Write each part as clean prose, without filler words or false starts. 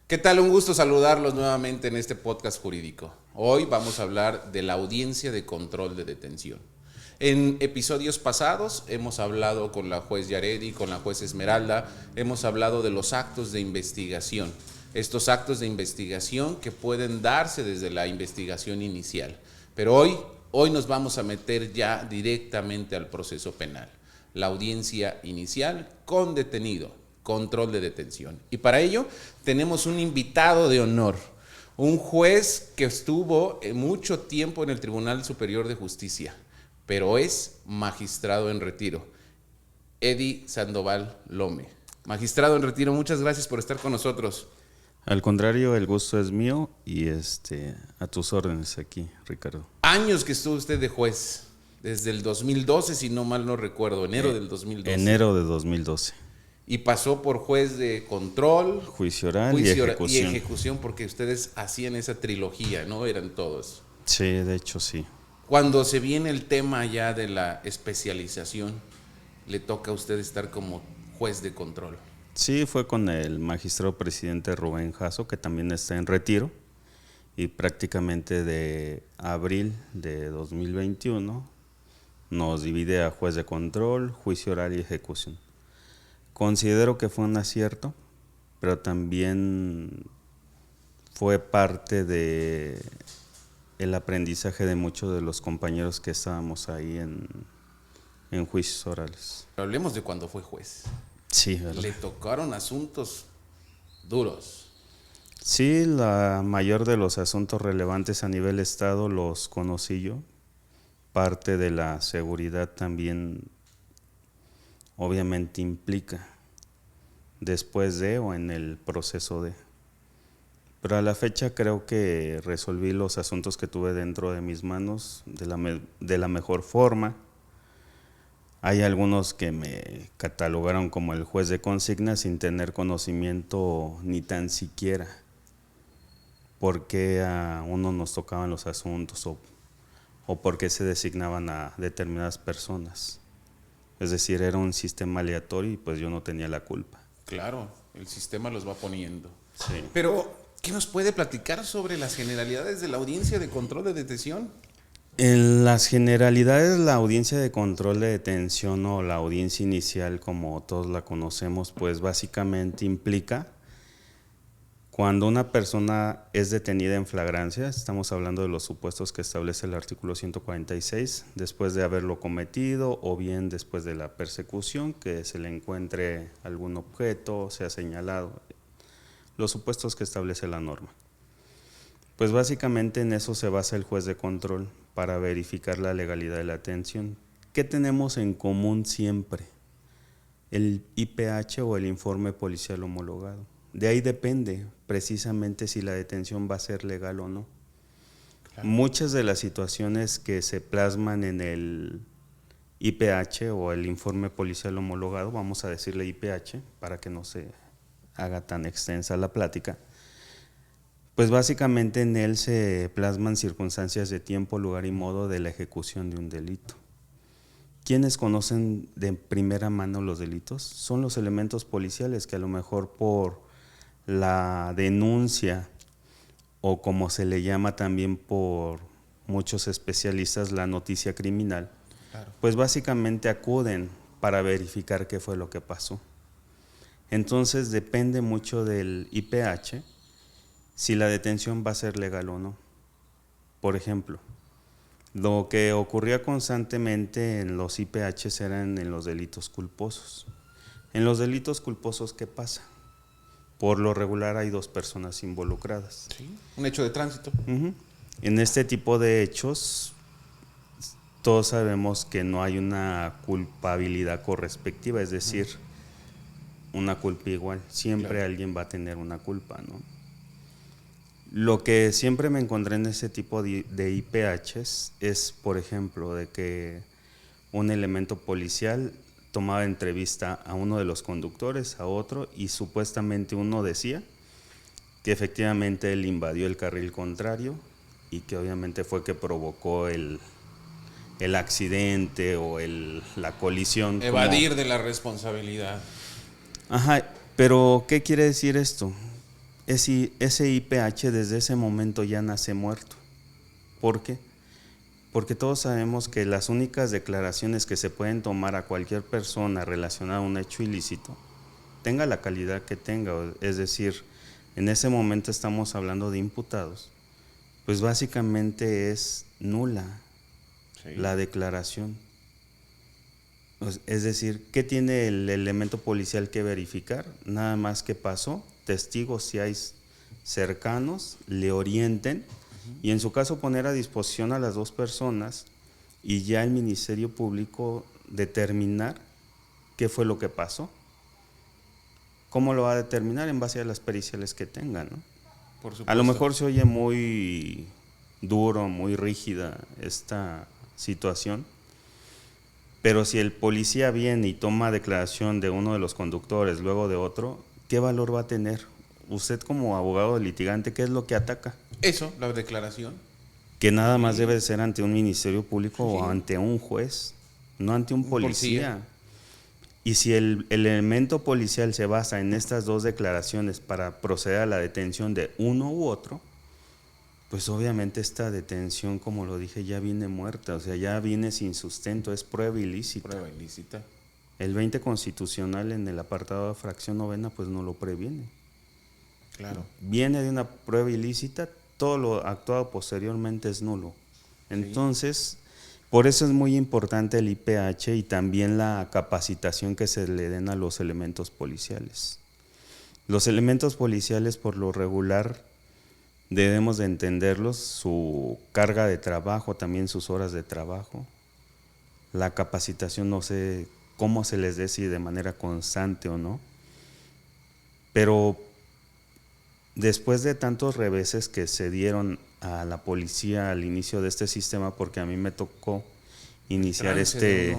¿Qué tal? Un gusto saludarlos nuevamente en este podcast jurídico. Hoy vamos a hablar de la audiencia de control de detención. En episodios pasados hemos hablado con la juez Yaredi, con la juez Esmeralda, hemos hablado de los actos de investigación. Estos actos de investigación que pueden darse desde la investigación inicial. Pero hoy nos vamos a meter ya directamente al proceso penal. La audiencia inicial con detenido. Control de detención. Y para ello tenemos un invitado de honor, un juez que estuvo mucho tiempo en el Tribunal Superior de Justicia, pero es magistrado en retiro, Eddie Sandoval Lome. Magistrado en retiro, muchas gracias por estar con nosotros. Al contrario, el gusto es mío y a tus órdenes aquí, Ricardo. Años que estuvo usted de juez, desde el 2012, si no mal no recuerdo, enero del 2012. Enero de 2012. Y pasó por juez de control, juicio oral y ejecución, porque ustedes hacían esa trilogía, ¿no? Eran todos. Sí, de hecho sí. Cuando se viene el tema ya de la especialización, le toca a usted estar como juez de control. Sí, fue con el magistrado presidente Rubén Jasso, que también está en retiro, y prácticamente de abril de 2021 nos divide a juez de control, juicio oral y ejecución. Considero que fue un acierto, pero también fue parte de el aprendizaje de muchos de los compañeros que estábamos ahí en juicios orales. Pero hablemos de cuando fue juez. Sí, ¿verdad? Le tocaron asuntos duros. Sí, la mayor de los asuntos relevantes a nivel estado los conocí yo. Parte de la seguridad también obviamente implica después de o en el proceso de. Pero a la fecha creo que resolví los asuntos que tuve dentro de mis manos de la mejor forma. Hay algunos que me catalogaron como el juez de consigna sin tener conocimiento ni tan siquiera por qué a uno nos tocaban los asuntos o por qué se designaban a determinadas personas. Es decir, era un sistema aleatorio y pues yo no tenía la culpa. Claro, el sistema los va poniendo. Sí. Pero, ¿qué nos puede platicar sobre las generalidades de la audiencia de control de detención? En las generalidades, la audiencia de control de detención o la audiencia inicial, como todos la conocemos, pues básicamente implica cuando una persona es detenida en flagrancia, estamos hablando de los supuestos que establece el artículo 146, después de haberlo cometido o bien después de la persecución, que se le encuentre algún objeto, sea señalado, los supuestos que establece la norma. Pues básicamente en eso se basa el juez de control para verificar la legalidad de la detención. ¿Qué tenemos en común siempre? El IPH o el informe policial homologado. De ahí depende precisamente si la detención va a ser legal o no. Claro. Muchas de las situaciones que se plasman en el IPH o el informe policial homologado, vamos a decirle IPH para que no se haga tan extensa la plática, pues básicamente en él se plasman circunstancias de tiempo, lugar y modo de la ejecución de un delito. ¿Quiénes conocen de primera mano los delitos? Son los elementos policiales que a lo mejor por la denuncia o como se le llama también por muchos especialistas la noticia criminal, claro, pues básicamente acuden para verificar qué fue lo que pasó. Entonces depende mucho del IPH si la detención va a ser legal o no. Por ejemplo, lo que ocurría constantemente en los IPHs eran en los delitos culposos. En los delitos culposos, ¿qué pasa? Por lo regular hay dos personas involucradas. Sí, un hecho de tránsito. En este tipo de hechos, todos sabemos que no hay una culpabilidad correspectiva, es decir, una culpa igual. Siempre claro, alguien va a tener una culpa, ¿no? Lo que siempre me encontré en ese tipo de IPHs es, por ejemplo, de que un elemento policial tomaba entrevista a uno de los conductores, a otro, y supuestamente uno decía que efectivamente él invadió el carril contrario y que obviamente fue que provocó el accidente o la colisión. Evadir de la responsabilidad. Ajá, pero ¿qué quiere decir esto? ese IPH desde ese momento ya nace muerto. ¿Por qué? Porque todos sabemos que las únicas declaraciones que se pueden tomar a cualquier persona relacionada a un hecho ilícito, tenga la calidad que tenga, es decir, en ese momento estamos hablando de imputados, pues básicamente es nula la declaración. Es decir, ¿qué tiene el elemento policial que verificar? Nada más que pasó, testigos si hay cercanos, le orienten y en su caso poner a disposición a las dos personas y ya el Ministerio Público determinar qué fue lo que pasó. ¿Cómo lo va a determinar? En base a las periciales que tengan, ¿no? Por supuesto. A lo mejor se oye muy duro, muy rígida esta situación, pero si el policía viene y toma declaración de uno de los conductores, luego de otro, ¿qué valor va a tener? Usted como abogado litigante, ¿qué es lo que ataca? Eso, la declaración. Que nada más debe de ser ante un ministerio público Sí. o ante un juez, no ante un policía. Policía. Y si el elemento policial se basa en estas dos declaraciones para proceder a la detención de uno u otro, pues obviamente esta detención, como lo dije, ya viene muerta, o sea, ya viene sin sustento, es prueba ilícita. Prueba ilícita. El 20 constitucional en el apartado de fracción novena pues no lo previene. Claro. Viene de una prueba ilícita, todo lo actuado posteriormente es nulo. Entonces, por eso es muy importante el IPH y también la capacitación que se le den a los elementos policiales. Los elementos policiales por lo regular debemos de entenderlos, su carga de trabajo, también sus horas de trabajo. La capacitación no sé cómo se les dé, si de manera constante o no, pero después de tantos reveses que se dieron a la policía al inicio de este sistema, porque a mí me tocó iniciar este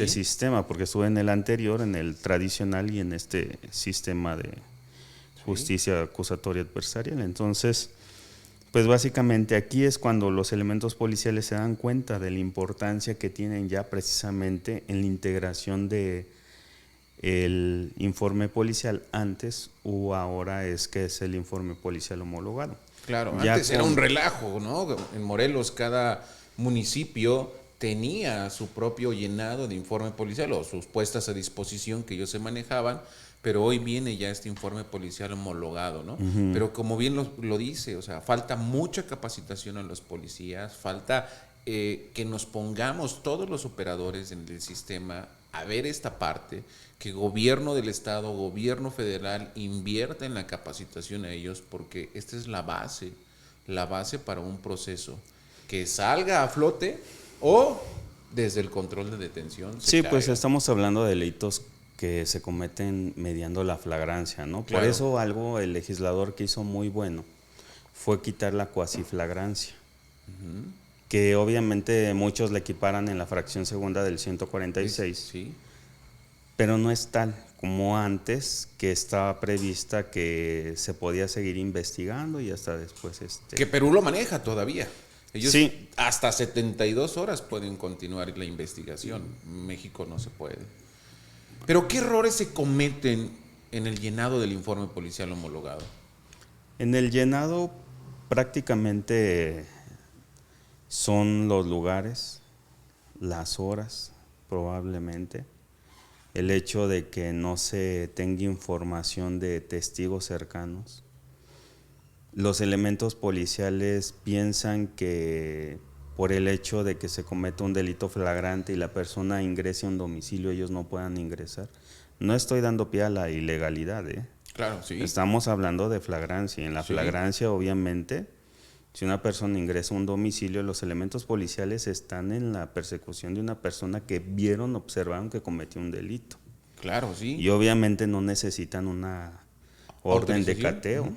sistema, porque estuve en el anterior, en el tradicional y en este sistema de justicia acusatoria adversarial. Entonces, pues básicamente aquí es cuando los elementos policiales se dan cuenta de la importancia que tienen ya precisamente en la integración de el informe policial antes o ahora es que es el informe policial homologado. Claro, ya antes era un relajo, ¿no? En Morelos cada municipio tenía su propio llenado de informe policial o sus puestas a disposición que ellos se manejaban, pero hoy viene ya este informe policial homologado, ¿no? Pero como bien lo dice, o sea, falta mucha capacitación a los policías, falta que nos pongamos todos los operadores en el sistema a ver esta parte, que gobierno del estado, gobierno federal invierta en la capacitación a ellos, porque esta es la base para un proceso que salga a flote o desde el control de detención. Sí, pues estamos hablando de delitos que se cometen mediando la flagrancia, ¿no? Claro. Por eso algo el legislador que hizo muy bueno fue quitar la cuasiflagrancia, que obviamente muchos le equiparan en la fracción segunda del 146, sí. Pero no es tal como antes, que estaba prevista que se podía seguir investigando y hasta después Que Perú lo maneja todavía. Ellos hasta 72 horas pueden continuar la investigación. México no se puede. Pero ¿qué errores se cometen en el llenado del informe policial homologado? En el llenado prácticamente son los lugares, las horas probablemente, el hecho de que no se tenga información de testigos cercanos. Los elementos policiales piensan que por el hecho de que se cometa un delito flagrante y la persona ingrese a un domicilio, ellos no puedan ingresar. No estoy dando pie a la ilegalidad, ¿eh? Claro, sí. Estamos hablando de flagrancia. En la flagrancia, obviamente, si una persona ingresa a un domicilio, los elementos policiales están en la persecución de una persona que vieron, observaron que cometió un delito. Claro, sí. Y obviamente no necesitan una orden de cateo.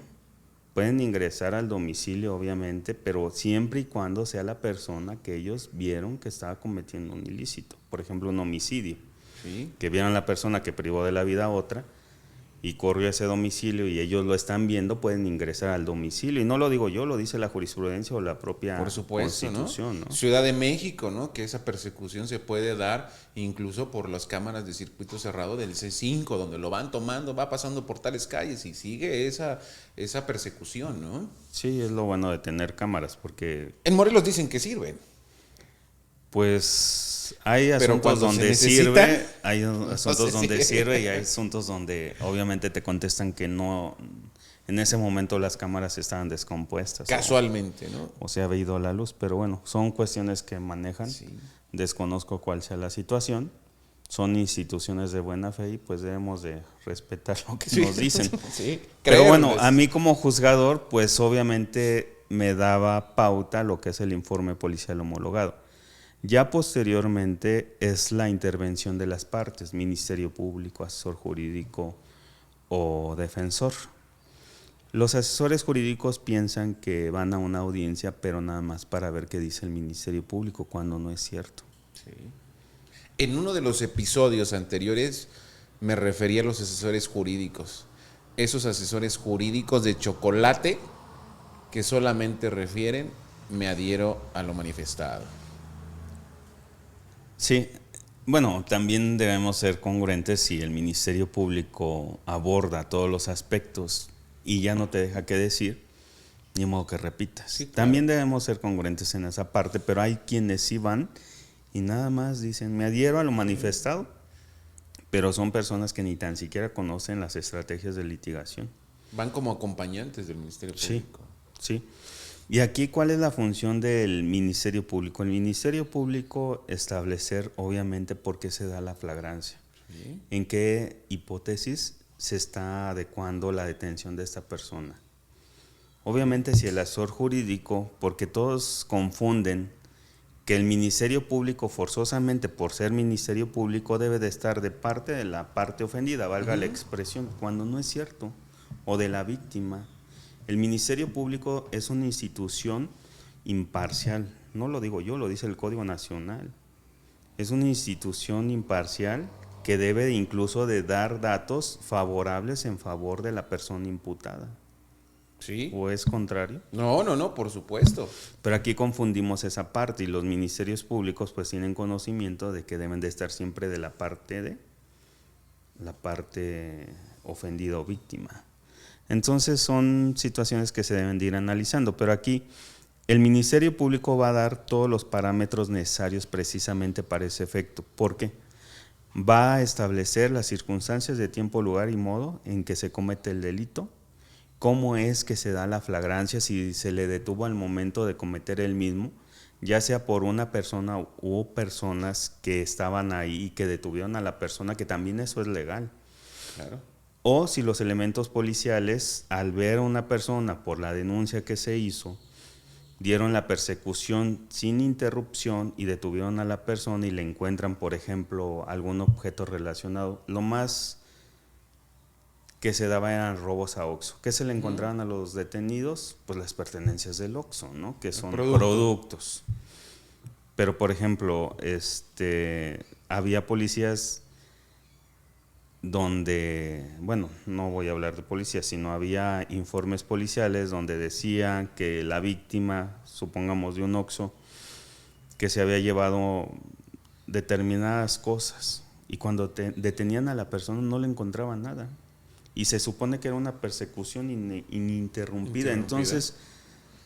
Pueden ingresar al domicilio, obviamente, pero siempre y cuando sea la persona que ellos vieron que estaba cometiendo un ilícito. Por ejemplo, un homicidio. Que vieron a la persona que privó de la vida a otra y corrió a ese domicilio y ellos lo están viendo, pueden ingresar al domicilio. Y no lo digo yo, lo dice la jurisprudencia o la propia Por supuesto, Constitución, ¿no? Ciudad de México, ¿no? Que esa persecución se puede dar incluso por las cámaras de circuito cerrado del C5, donde lo van tomando, va pasando por tales calles y sigue esa persecución, ¿no? Sí, es lo bueno de tener cámaras, porque En Morelos dicen que sirven. pues hay Pero asuntos cuando se donde necesita, sirve, hay asuntos se donde sirve. sirve y hay asuntos donde obviamente te contestan que no, en ese momento las cámaras estaban descompuestas. Casualmente, ¿no? O se había ido la luz, pero bueno, son cuestiones que manejan. Sí. Desconozco cuál sea la situación. Son instituciones de buena fe y pues debemos de respetar lo que nos dicen. Sí, Pero bueno, creerles. a mí como juzgador, pues obviamente me daba pauta lo que es el informe policial homologado. Ya posteriormente es la intervención de las partes, Ministerio Público, asesor jurídico o defensor. Los asesores jurídicos piensan que van a una audiencia, pero nada más para ver qué dice el Ministerio Público, cuando no es cierto. Sí. En uno de los episodios anteriores me refería a los asesores jurídicos. Esos asesores jurídicos de chocolate que solamente refieren me adhiero a lo manifestado. Sí, bueno, también debemos ser congruentes si el Ministerio Público aborda todos los aspectos y ya no te deja qué decir, ni modo que repitas. Sí, claro. También debemos ser congruentes en esa parte, pero hay quienes sí van y nada más dicen, me adhiero a lo manifestado, pero son personas que ni tan siquiera conocen las estrategias de litigación. Van como acompañantes del Ministerio Sí. Público. Sí. Y aquí, ¿cuál es la función del Ministerio Público? El Ministerio Público establecer, obviamente, por qué se da la flagrancia. Sí. ¿En qué hipótesis se está adecuando la detención de esta persona? Obviamente, si el asesor jurídico, porque todos confunden que el Ministerio Público forzosamente, por ser Ministerio Público, debe de estar de parte de la parte ofendida, valga la expresión, cuando no es cierto, o de la víctima. El Ministerio Público es una institución imparcial, no lo digo yo, lo dice el Código Nacional. Es una institución imparcial que debe incluso de dar datos favorables en favor de la persona imputada. Sí. ¿O es contrario? No, por supuesto. Pero aquí confundimos esa parte y los ministerios públicos pues tienen conocimiento de que deben de estar siempre de la parte ofendida o víctima. Entonces son situaciones que se deben de ir analizando, pero aquí el Ministerio Público va a dar todos los parámetros necesarios precisamente para ese efecto. ¿Por qué? Va a establecer las circunstancias de tiempo, lugar y modo en que se comete el delito, cómo es que se da la flagrancia, si se le detuvo al momento de cometer el mismo, ya sea por una persona u personas que estaban ahí y que detuvieron a la persona, que también eso es legal. Claro. O si los elementos policiales, al ver a una persona por la denuncia que se hizo, dieron la persecución sin interrupción y detuvieron a la persona y le encuentran, por ejemplo, algún objeto relacionado. Lo más que se daba eran robos a Oxxo. ¿Qué se le encontraban a los detenidos? Pues las pertenencias del Oxxo, ¿no? Que son productos. Pero, por ejemplo, había policías donde, bueno, no voy a hablar de policías, sino había informes policiales donde decían que la víctima, supongamos de un Oxxo, que se había llevado determinadas cosas y cuando detenían a la persona no le encontraban nada y se supone que era una persecución ininterrumpida. Entonces,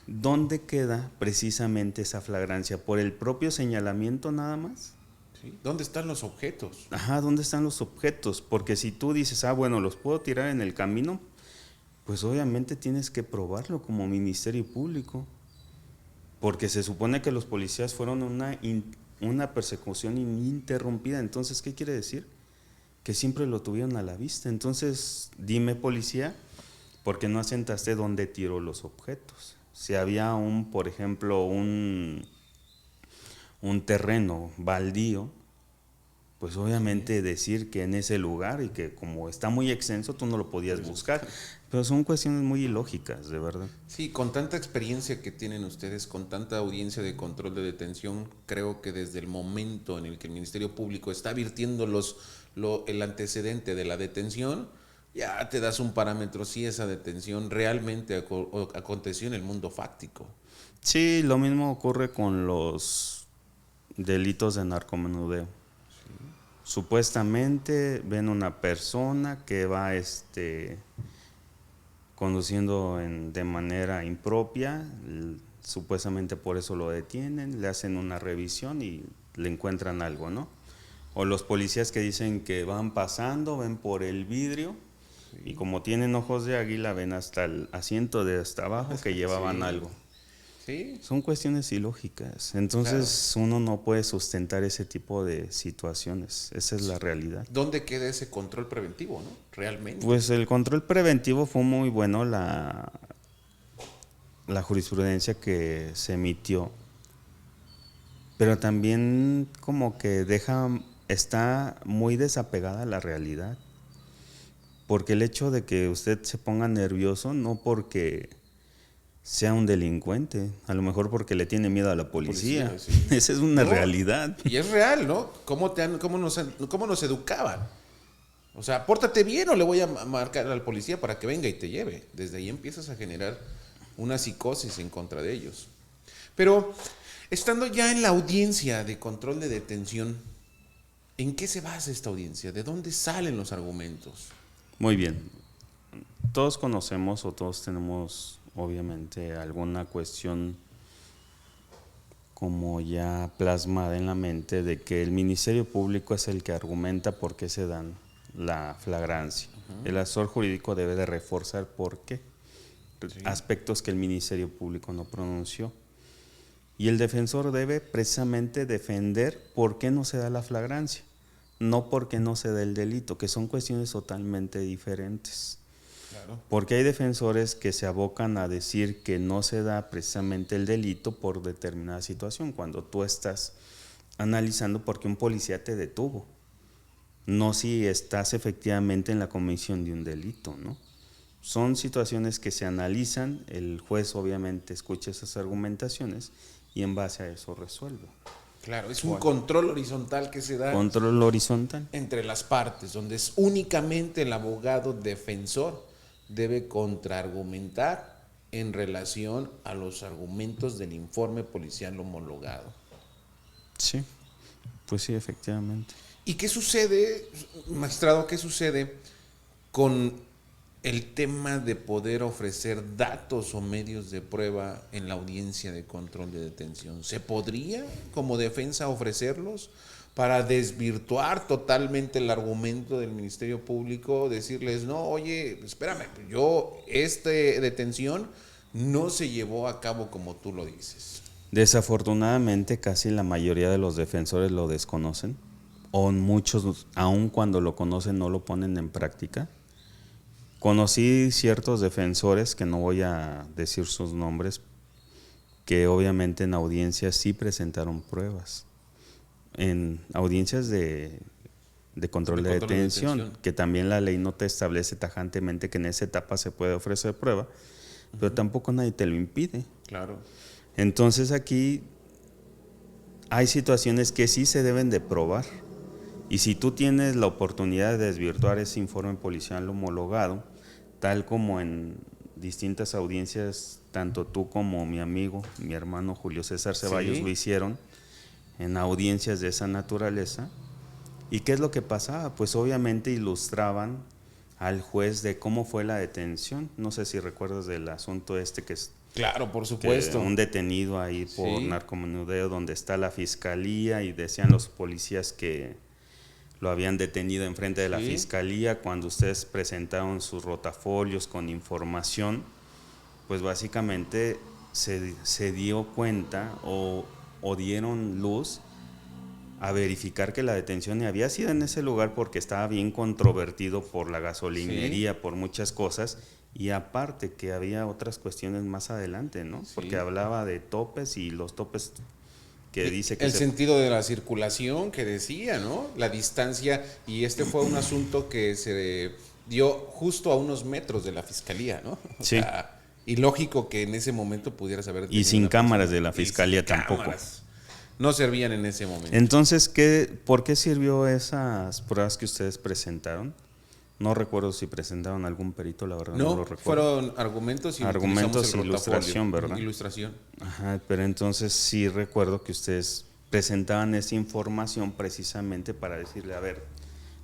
¿dónde queda precisamente esa flagrancia? ¿Por el propio señalamiento nada más? ¿Sí? ¿Dónde están los objetos? Ajá, ¿dónde están los objetos? Porque si tú dices, bueno, los puedo tirar en el camino, pues obviamente tienes que probarlo como Ministerio Público, porque se supone que los policías fueron una persecución ininterrumpida. Entonces, ¿qué quiere decir? Que siempre lo tuvieron a la vista. Entonces, dime, policía, ¿por qué no asentaste dónde tiró los objetos? Si había por ejemplo, un terreno baldío, pues obviamente decir que en ese lugar y que como está muy extenso tú no lo podías buscar, pero son cuestiones muy ilógicas, de verdad. Sí, con tanta experiencia que tienen ustedes, con tanta audiencia de control de detención, creo que desde el momento en el que el Ministerio Público está advirtiendo el antecedente de la detención, ya te das un parámetro si esa detención realmente aconteció en el mundo fáctico. Sí, lo mismo ocurre con los delitos de narcomenudeo. Supuestamente ven una persona que va conduciendo de manera impropia, supuestamente por eso lo detienen, le hacen una revisión y le encuentran algo, ¿no? O los policías que dicen que van pasando, ven por el vidrio y como tienen ojos de águila ven hasta el asiento de hasta abajo que llevaban algo. Sí. Son cuestiones ilógicas, entonces uno no puede sustentar ese tipo de situaciones, esa es la realidad. ¿Dónde queda ese control preventivo, no? Realmente. Pues el control preventivo fue muy bueno, la jurisprudencia que se emitió, pero también como que está muy desapegada a la realidad, porque el hecho de que usted se ponga nervioso no porque sea un delincuente, a lo mejor porque le tiene miedo a la policía. Sí. Esa es una realidad. Y es real, ¿no? ¿Cómo nos educaban? O sea, pórtate bien o le voy a marcar al policía para que venga y te lleve. Desde ahí empiezas a generar una psicosis en contra de ellos. Pero estando ya en la audiencia de control de detención, ¿en qué se basa esta audiencia? ¿De dónde salen los argumentos? Muy bien. Todos conocemos o todos tenemos obviamente alguna cuestión como ya plasmada en la mente de que el Ministerio Público es el que argumenta por qué se dan la flagrancia. El asesor jurídico debe de reforzar por qué, aspectos que el Ministerio Público no pronunció. Y el defensor debe precisamente defender por qué no se da la flagrancia, no por qué no se da el delito, que son cuestiones totalmente diferentes. Claro. Porque hay defensores que se abocan a decir que no se da precisamente el delito por determinada situación, cuando tú estás analizando por qué un policía te detuvo, no si estás efectivamente en la comisión de un delito, ¿no? Son situaciones que se analizan, el juez obviamente escucha esas argumentaciones y en base a eso resuelve. Claro, es un control horizontal que se da. Control horizontal. Entre las partes, donde es únicamente el abogado defensor debe contraargumentar en relación a los argumentos del informe policial homologado. Sí, pues sí, efectivamente. ¿Y qué sucede, magistrado, qué sucede con el tema de poder ofrecer datos o medios de prueba en la audiencia de control de detención? ¿Se podría como defensa ofrecerlos para desvirtuar totalmente el argumento del Ministerio Público? Decirles, no, oye, espérame, esta detención no se llevó a cabo como tú lo dices. Desafortunadamente, casi la mayoría de los defensores lo desconocen, o muchos, aun cuando lo conocen, no lo ponen en práctica. Conocí ciertos defensores, que no voy a decir sus nombres, que obviamente en audiencias sí presentaron pruebas. En audiencias de control de detención, que también la ley no te establece tajantemente que en esa etapa se puede ofrecer prueba, pero tampoco nadie te lo impide. Claro. Entonces aquí hay situaciones que sí se deben de probar. Y si tú tienes la oportunidad de desvirtuar ese informe policial homologado, tal como en distintas audiencias, tanto tú como mi amigo, mi hermano Julio César Ceballos lo hicieron, en audiencias de esa naturaleza. ¿Y qué es lo que pasaba? Pues obviamente ilustraban al juez de cómo fue la detención. No sé si recuerdas del asunto que es... Claro, por supuesto. Un detenido ahí por narcomenudeo, donde está la fiscalía y decían los policías que lo habían detenido enfrente de la fiscalía. Cuando ustedes presentaron sus rotafolios con información, pues básicamente se dio cuenta o dieron luz a verificar que la detención había sido en ese lugar porque estaba bien controvertido por la gasolinería, por muchas cosas, y aparte que había otras cuestiones más adelante, ¿no? Porque hablaba de topes y los topes que dice que... El sentido de la circulación que decía, ¿no? La distancia, y fue un asunto que se dio justo a unos metros de la fiscalía, ¿no? O sea, ilógico que en ese momento pudieras haber... Y sin cámaras de la fiscalía tampoco. Cámaras. No servían en ese momento. Entonces, ¿por qué sirvió esas pruebas que ustedes presentaron? No recuerdo si presentaron algún perito, la verdad no lo recuerdo. Fueron argumentos y argumentos e ilustración, ¿verdad? Ilustración. Ajá, pero entonces sí recuerdo que ustedes presentaban esa información precisamente para decirle, a ver,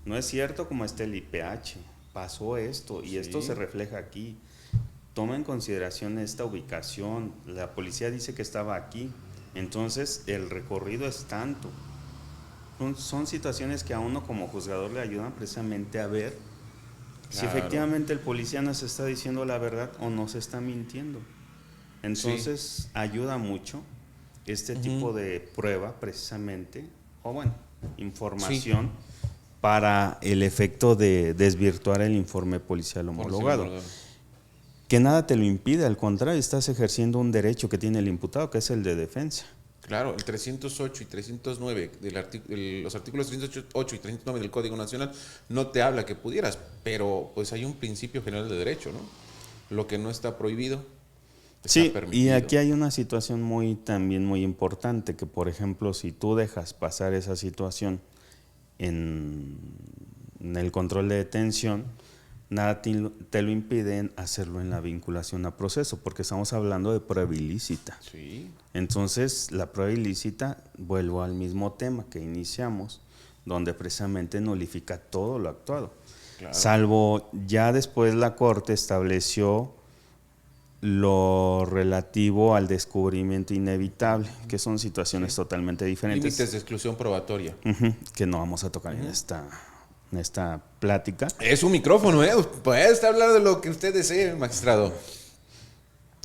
no es cierto como está el IPH, pasó esto y esto se refleja aquí. Toma en consideración esta ubicación, la policía dice que estaba aquí, entonces el recorrido es tanto. Son situaciones que a uno como juzgador le ayudan precisamente a ver si efectivamente el policía nos está diciendo la verdad o nos está mintiendo. Entonces ayuda mucho este tipo de prueba precisamente, o bueno, información para el efecto de desvirtuar el informe policial homologado. Que nada te lo impide, al contrario, estás ejerciendo un derecho que tiene el imputado, que es el de defensa. Claro, el 308 y 309, los artículos 308 y 309 del Código Nacional no te habla que pudieras, pero pues hay un principio general de derecho, ¿no? Lo que no está prohibido está permitido. Y aquí hay una situación también muy importante, que por ejemplo, si tú dejas pasar esa situación en el control de detención, nada te lo impide hacerlo en la vinculación a proceso, porque estamos hablando de prueba ilícita. Sí. Entonces, la prueba ilícita, vuelvo al mismo tema que iniciamos, donde precisamente nulifica todo lo actuado. Claro. Salvo ya después la Corte estableció lo relativo al descubrimiento inevitable, que son situaciones totalmente diferentes. Límites de exclusión probatoria. Que no vamos a tocar en esta plática. Es un micrófono, puede hablar de lo que usted desee, magistrado.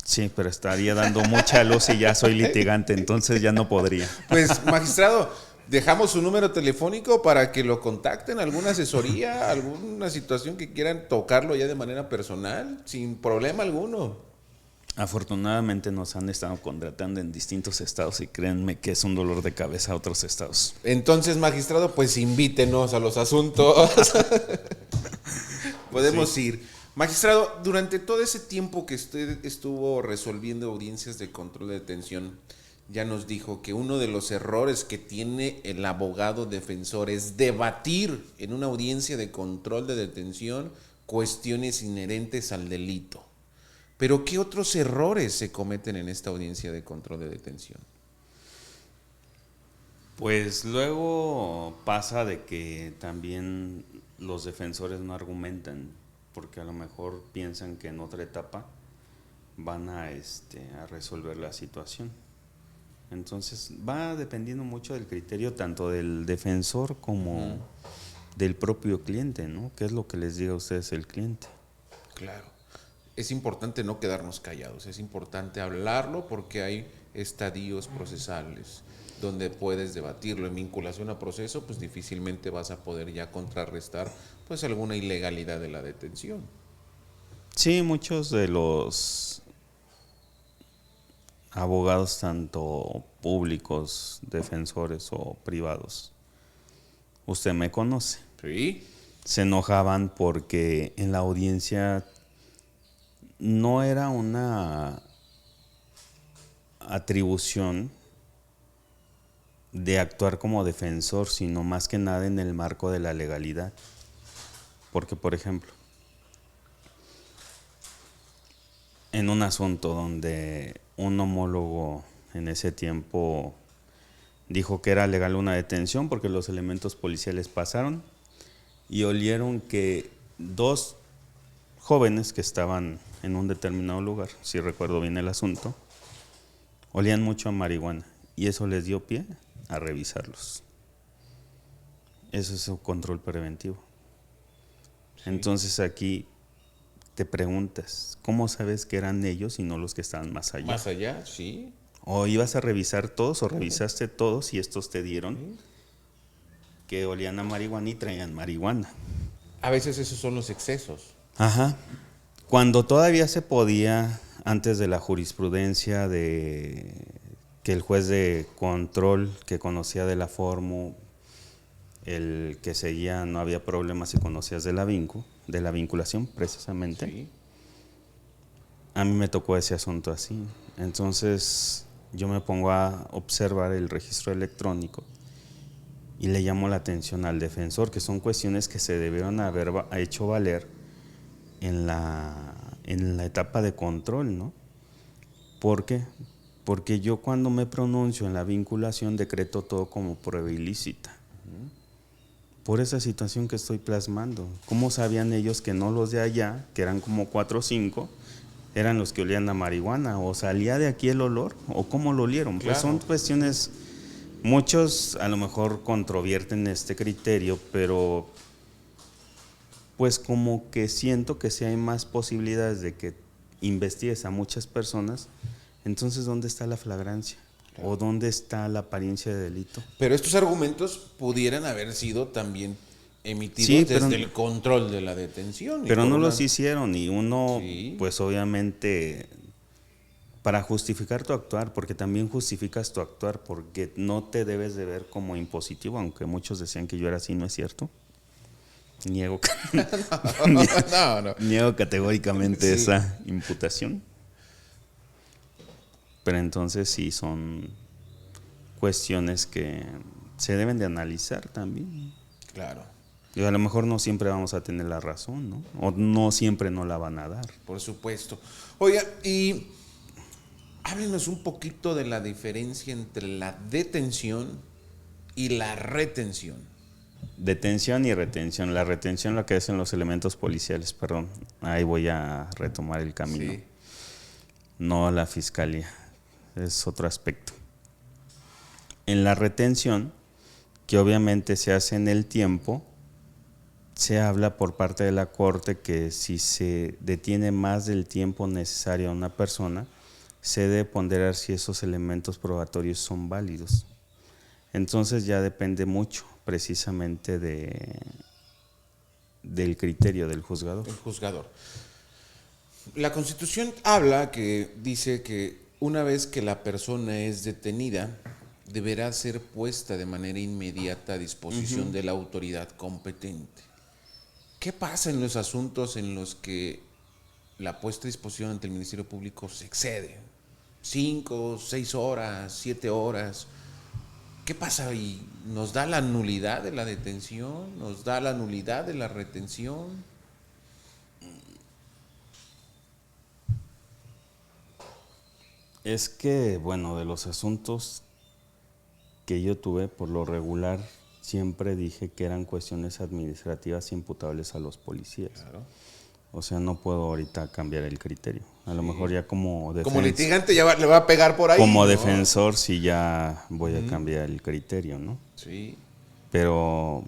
Sí, pero estaría dando mucha luz y ya soy litigante, entonces ya no podría. Pues, magistrado, dejamos su número telefónico para que lo contacten, alguna asesoría, alguna situación que quieran tocarlo ya de manera personal, sin problema alguno. Afortunadamente nos han estado contratando en distintos estados y créanme que es un dolor de cabeza a otros estados. Entonces, magistrado, pues invítenos a los asuntos. Podemos ir. Magistrado, durante todo ese tiempo que usted estuvo resolviendo audiencias de control de detención, ya nos dijo que uno de los errores que tiene el abogado defensor es debatir en una audiencia de control de detención cuestiones inherentes al delito. Pero ¿qué otros errores se cometen en esta audiencia de control de detención? Pues luego pasa de que también los defensores no argumentan, porque a lo mejor piensan que en otra etapa van a resolver la situación. Entonces va dependiendo mucho del criterio tanto del defensor como del propio cliente, ¿no? ¿Qué es lo que les diga a ustedes el cliente? Claro. Es importante no quedarnos callados, es importante hablarlo porque hay estadios procesales donde puedes debatirlo. En vinculación a proceso, pues difícilmente vas a poder ya contrarrestar pues alguna ilegalidad de la detención. Sí, muchos de los abogados, tanto públicos, defensores o privados, usted me conoce. Sí. Se enojaban porque en la audiencia no era una atribución de actuar como defensor, sino más que nada en el marco de la legalidad. Porque, por ejemplo, en un asunto donde un homólogo en ese tiempo dijo que era legal una detención porque los elementos policiales pasaron y olieron que dos jóvenes que estaban en un determinado lugar, si recuerdo bien el asunto, olían mucho a marihuana y eso les dio pie a revisarlos. Eso es un control preventivo. Sí. Entonces aquí te preguntas, ¿cómo sabes que eran ellos y no los que estaban más allá? Más allá, sí. O ibas a revisar todos o revisaste todos y estos te dieron que olían a marihuana y traían marihuana. A veces esos son los excesos. Ajá. Cuando todavía se podía, antes de la jurisprudencia de que el juez de control que conocía de la formu, el que seguía no había problemas si conocías de la vinculación precisamente. Sí. A mí me tocó ese asunto así. Entonces yo me pongo a observar el registro electrónico Y le llamo la atención al defensor, que son cuestiones que se debieron haber hecho valer en la etapa de control, ¿no? ¿Por qué? Porque yo cuando me pronuncio en la vinculación decreto todo como prueba ilícita. Por esa situación que estoy plasmando. ¿Cómo sabían ellos que no los de allá, que eran como 4 o 5, eran los que olían a marihuana? ¿O salía de aquí el olor? ¿O cómo lo olieron? Claro. Pues son cuestiones, muchos a lo mejor controvierten este criterio, pero pues como que siento que si hay más posibilidades de que investigues a muchas personas, entonces ¿dónde está la flagrancia? Claro. ¿O dónde está la apariencia de delito? Pero estos argumentos pudieran haber sido también emitidos desde el control de la detención. Pero no los hicieron, y uno, pues obviamente, para justificar tu actuar, porque también justificas tu actuar, porque no te debes de ver como impositivo, aunque muchos decían que yo era así, no es cierto. Niego, niego categóricamente esa imputación. Pero entonces sí son cuestiones que se deben de analizar también. Claro. Y a lo mejor no siempre vamos a tener la razón, ¿no? O no siempre nos la van a dar. Por supuesto. Oiga, y háblenos un poquito de la diferencia entre la detención y la retención. Detención y retención. La retención, lo que hacen los elementos policiales, perdón. Ahí voy a retomar el camino. Sí. No la fiscalía. Es otro aspecto. En la retención, que obviamente se hace en el tiempo, se habla por parte de la Corte que si se detiene más del tiempo necesario a una persona, se debe ponderar si esos elementos probatorios son válidos. Entonces ya depende mucho precisamente del criterio del juzgador. El juzgador. La Constitución habla que dice que una vez que la persona es detenida, deberá ser puesta de manera inmediata a disposición de la autoridad competente. ¿Qué pasa en los asuntos en los que la puesta a disposición ante el Ministerio Público se excede? 5, 6 horas, 7 horas. ¿Qué pasa ahí? ¿Nos da la nulidad de la detención? ¿Nos da la nulidad de la retención? Es que, bueno, de los asuntos que yo tuve, por lo regular, siempre dije que eran cuestiones administrativas imputables a los policías. Claro. O sea, no puedo ahorita cambiar el criterio. A lo mejor ya como defensor. Como litigante ya le va a pegar por ahí. Como defensor sí ya voy a cambiar el criterio, ¿no? Sí. Pero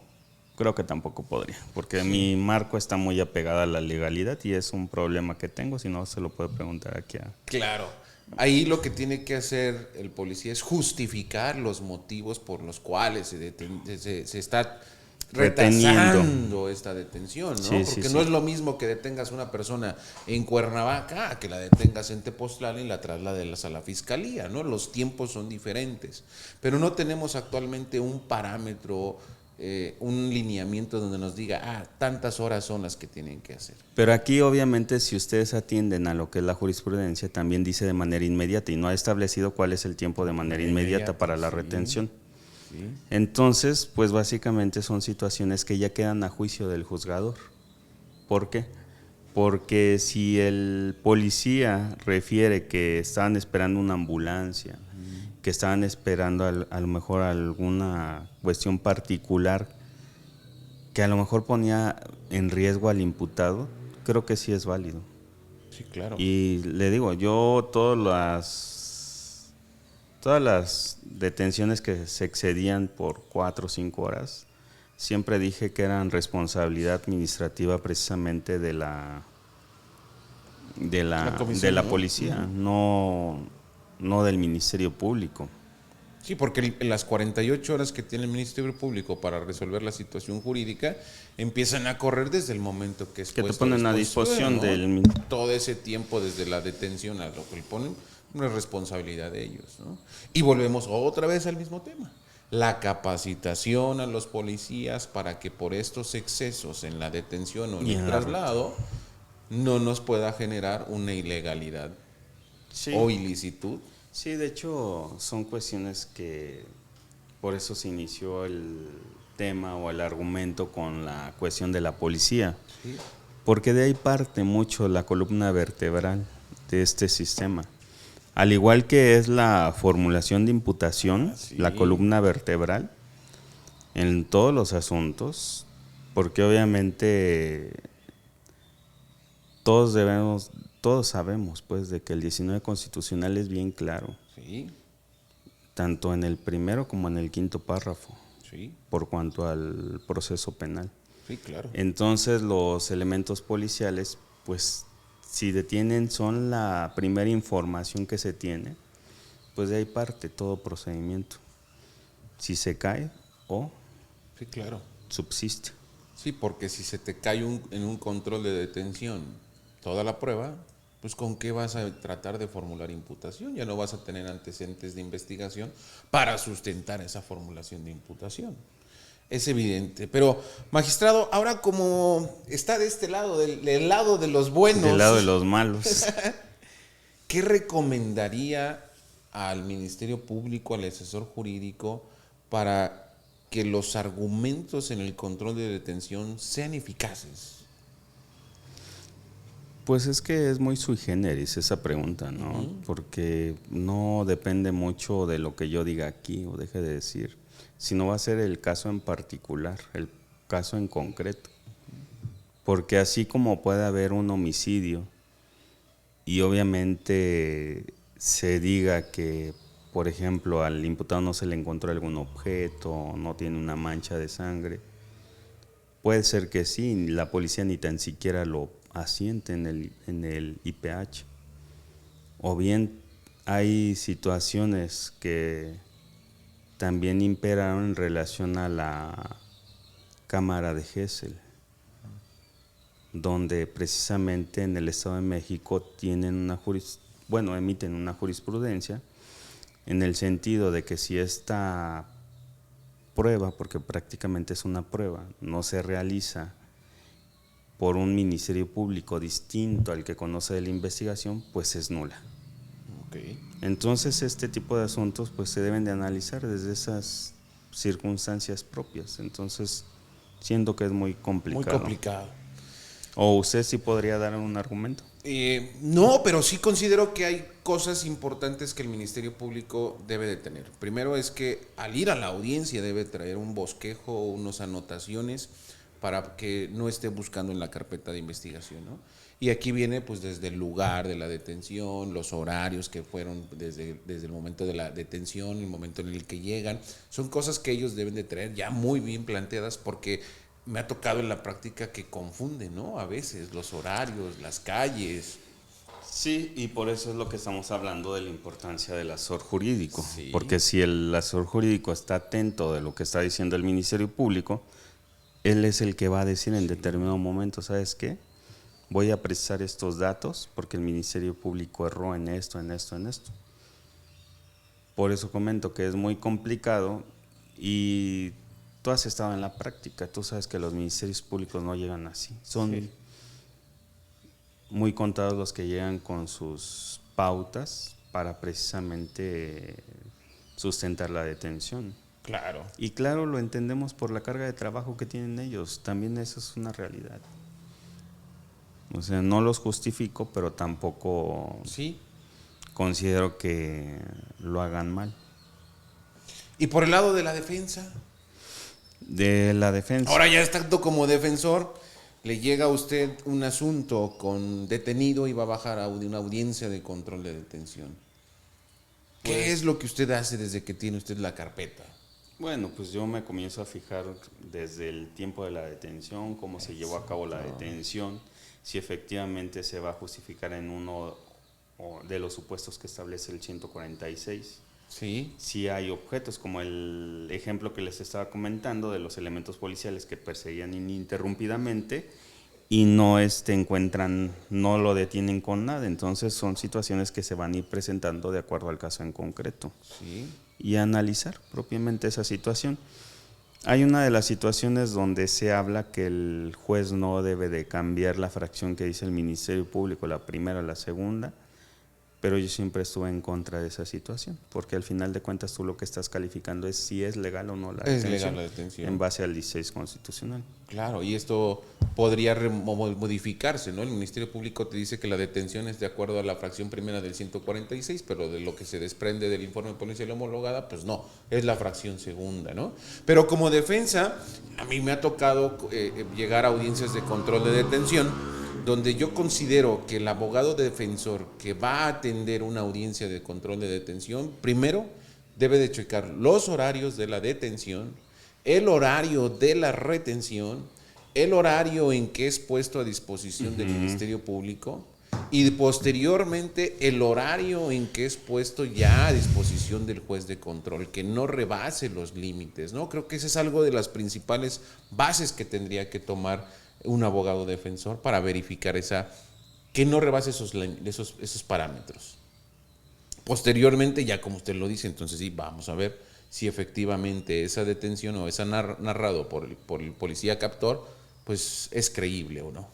creo que tampoco podría, porque mi marco está muy apegado a la legalidad y es un problema que tengo, si no se lo puedo preguntar aquí a... Claro. Ahí lo que tiene que hacer el policía es justificar los motivos por los cuales se está retrasando esta detención, ¿no? Sí, porque no es lo mismo que detengas a una persona en Cuernavaca que la detengas en Tepoztlán y la traslades a la fiscalía, ¿no? Los tiempos son diferentes, pero no tenemos actualmente un parámetro, un lineamiento donde nos diga, tantas horas son las que tienen que hacer. Pero aquí obviamente si ustedes atienden a lo que es la jurisprudencia, también dice de manera inmediata y no ha establecido cuál es el tiempo de manera inmediata para la retención. Sí. Entonces, pues básicamente son situaciones que ya quedan a juicio del juzgador. ¿Por qué? Porque si el policía refiere que estaban esperando una ambulancia, que estaban esperando a lo mejor alguna cuestión particular que a lo mejor ponía en riesgo al imputado, creo que sí es válido. Sí, claro. Y le digo, yo todas las detenciones que se excedían por 4 o 5 horas, siempre dije que eran responsabilidad administrativa precisamente de la policía, no del Ministerio Público. Sí, porque las 48 horas que tiene el Ministerio Público para resolver la situación jurídica empiezan a correr desde el momento que es que te ponen a disposición, ¿no? Del todo ese tiempo desde la detención a lo que le ponen, una responsabilidad de ellos, ¿no? Y volvemos otra vez al mismo tema. La capacitación a los policías para que por estos excesos en la detención o en el traslado no nos pueda generar una ilegalidad o ilicitud. Sí, de hecho son cuestiones que Por eso se inició el tema o el argumento con la cuestión de la policía, Sí. porque de ahí parte mucho la columna vertebral de este sistema. Al igual que es la formulación de imputación, Sí. la columna vertebral, en todos los asuntos, porque obviamente todos sabemos pues de que el 19 constitucional es bien claro, Sí. tanto en el primero como en el quinto párrafo, Sí. por cuanto al proceso penal. Sí, claro. Entonces los elementos policiales, pues si detienen son la primera información que se tiene, pues de ahí parte todo procedimiento, si se cae o Sí, claro. subsiste. Sí, porque si se te cae en un control de detención toda la prueba, pues ¿con qué vas a tratar de formular imputación? Ya no vas a tener antecedentes de investigación para sustentar esa formulación de imputación. Es evidente. Pero, magistrado, ahora como está de este lado, del lado de los buenos, Del lado de los malos. ¿qué recomendaría al Ministerio Público, al asesor jurídico, para que los argumentos en el control de detención sean eficaces? Pues es que es muy sui generis esa pregunta, ¿no? Porque no depende mucho de lo que yo diga aquí o deje de decir, sino va a ser el caso en particular, el caso en concreto. Porque así como puede haber un homicidio y obviamente se diga que, por ejemplo, al imputado no se le encontró algún objeto, no tiene una mancha de sangre, puede ser que sí, la policía ni tan siquiera lo asiente en el IPH. O bien hay situaciones que también imperaron en relación a la Cámara de Gesell, donde precisamente en el Estado de México tienen emiten una jurisprudencia en el sentido de que si esta prueba, porque prácticamente es una prueba, no se realiza por un ministerio público distinto al que conoce de la investigación, pues es nula. Okay. Entonces este tipo de asuntos pues se deben de analizar desde esas circunstancias propias. Entonces siento que es muy complicado. Muy complicado. ¿O usted sí podría dar un argumento? No, pero sí considero que hay cosas importantes que el Ministerio Público debe de tener. Primero es que al ir a la audiencia debe traer un bosquejo o unas anotaciones para que no esté buscando en la carpeta de investigación, ¿no? Y aquí viene pues desde el lugar de la detención, los horarios que fueron desde el momento de la detención, el momento en el que llegan. Son cosas que ellos deben de traer ya muy bien planteadas porque me ha tocado en la práctica que confunden, ¿no? A veces los horarios, las calles. Sí, y por eso es lo que estamos hablando de la importancia del asesor jurídico. Sí. Porque si el asesor jurídico está atento de lo que está diciendo el Ministerio Público, él es el que va a decir en determinado momento, ¿sabes qué? Voy a precisar estos datos porque el Ministerio Público erró en esto, en esto, en esto. Por eso comento que es muy complicado y tú has estado en la práctica, tú sabes que los ministerios públicos no llegan así. Son muy contados los que llegan con sus pautas para precisamente sustentar la detención. Claro. Y claro, lo entendemos por la carga de trabajo que tienen ellos, también eso es una realidad. O sea, no los justifico, pero tampoco Sí. considero que lo hagan mal. Y por el lado de la defensa. De la defensa. Ahora ya estando como defensor, le llega a usted un asunto con detenido y va a bajar a una audiencia de control de detención. ¿Qué Pues, es lo que usted hace desde que tiene usted la carpeta? bueno, pues yo me comienzo a fijar desde el tiempo de la detención, cómo se llevó a cabo la detención, si efectivamente se va a justificar en uno de los supuestos que establece el 146. Sí. Si hay objetos, como el ejemplo que les estaba comentando de los elementos policiales que perseguían ininterrumpidamente y no no lo detienen con nada, entonces son situaciones que se van a ir presentando de acuerdo al caso en concreto. Sí. Y analizar propiamente esa situación. Hay una de las situaciones donde se habla que el juez no debe de cambiar la fracción que dice el Ministerio Público, la primera o la segunda, Pero yo siempre estuve en contra de esa situación, porque al final de cuentas tú lo que estás calificando es si es legal o no la detención. Es legal la detención. En base al 16 constitucional. Claro, y esto podría modificarse, ¿no? El Ministerio Público te dice que la detención es de acuerdo a la fracción primera del 146, pero de lo que se desprende del informe policial homologada, pues no, es la fracción segunda, ¿no? Pero como defensa, a mí me ha tocado llegar a audiencias de control de detención, donde yo considero que el abogado defensor que va a atender una audiencia de control de detención, primero debe de checar los horarios de la detención, el horario de la retención, el horario en que es puesto a disposición del Ministerio Público y posteriormente el horario en que es puesto ya a disposición del juez de control, que no rebase los límites, ¿no? Creo que ese es algo de las principales bases que tendría que tomar un abogado defensor para verificar que no rebase esos parámetros. Posteriormente, ya como usted lo dice, entonces sí, vamos a ver si efectivamente esa detención o esa narrado por el policía captor, pues es creíble o no.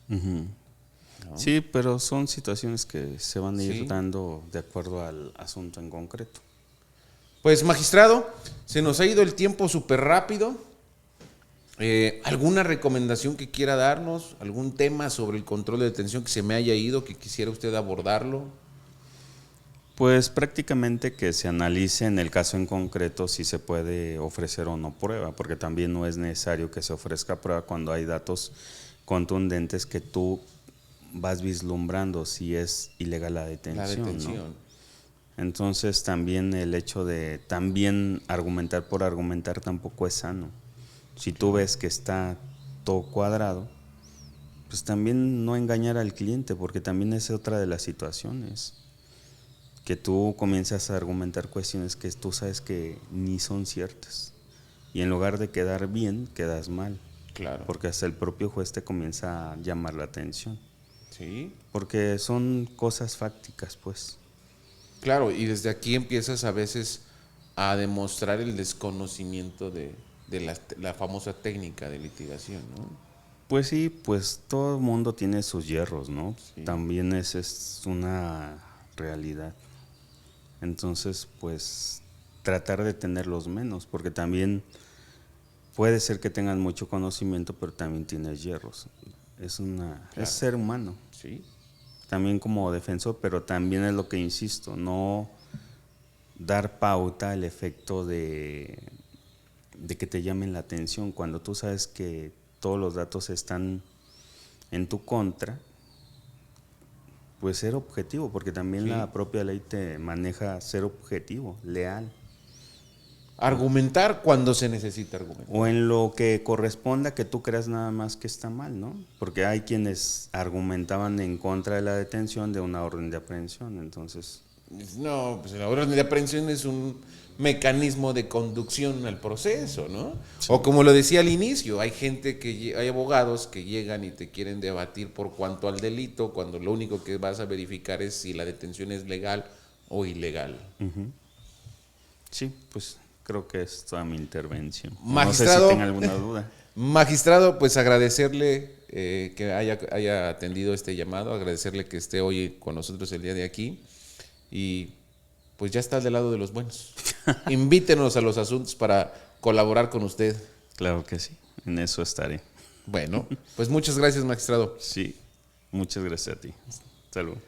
¿No? Sí, pero son situaciones que se van a ir dando de acuerdo al asunto en concreto. Pues magistrado, se nos ha ido el tiempo súper rápido. ¿Alguna recomendación que quiera darnos? ¿Algún tema sobre el control de detención que se me haya ido, que quisiera usted abordarlo? Pues prácticamente que se analice en el caso en concreto si se puede ofrecer o no prueba, porque también no es necesario que se ofrezca prueba cuando hay datos contundentes que tú vas vislumbrando si es ilegal la detención. ¿No? Entonces también el hecho de también argumentar por argumentar tampoco es sano. Si tú ves que está todo cuadrado, pues también no engañar al cliente, porque también es otra de las situaciones. Que tú comienzas a argumentar cuestiones que tú sabes que ni son ciertas. Y en lugar de quedar bien, quedas mal. Claro. Porque hasta el propio juez te comienza a llamar la atención. Sí. Porque son cosas fácticas, pues. Claro, y desde aquí empiezas a veces a demostrar el desconocimiento de la famosa técnica de litigación, ¿no? Pues sí, pues todo el mundo tiene sus hierros, ¿no? Sí. También es una realidad. Entonces, pues tratar de tenerlos menos, porque también puede ser que tengan mucho conocimiento, pero también tienes hierros. Es ser humano. Sí. También como defensor, pero también es lo que insisto, no dar pauta al efecto de que te llamen la atención cuando tú sabes que todos los datos están en tu contra. Pues ser objetivo, porque también la propia ley te maneja ser objetivo, leal. Argumentar cuando se necesita argumentar. O en lo que corresponda que tú creas nada más que está mal, ¿no? Porque hay quienes argumentaban en contra de la detención de una orden de aprehensión, entonces... No, pues la orden de aprehensión es un mecanismo de conducción al proceso, ¿no? Sí. O como lo decía al inicio, hay abogados que llegan y te quieren debatir por cuanto al delito, cuando lo único que vas a verificar es si la detención es legal o ilegal. Sí, pues creo que es toda mi intervención. Magistrado, no sé si tenga alguna duda. Magistrado, pues agradecerle que haya atendido este llamado, agradecerle que esté hoy con nosotros el día de aquí y pues ya está del lado de los buenos. Invítenos a los asuntos para colaborar con usted. Claro que sí, en eso estaré. Bueno, pues muchas gracias, magistrado. Sí, muchas gracias a ti. Hasta luego.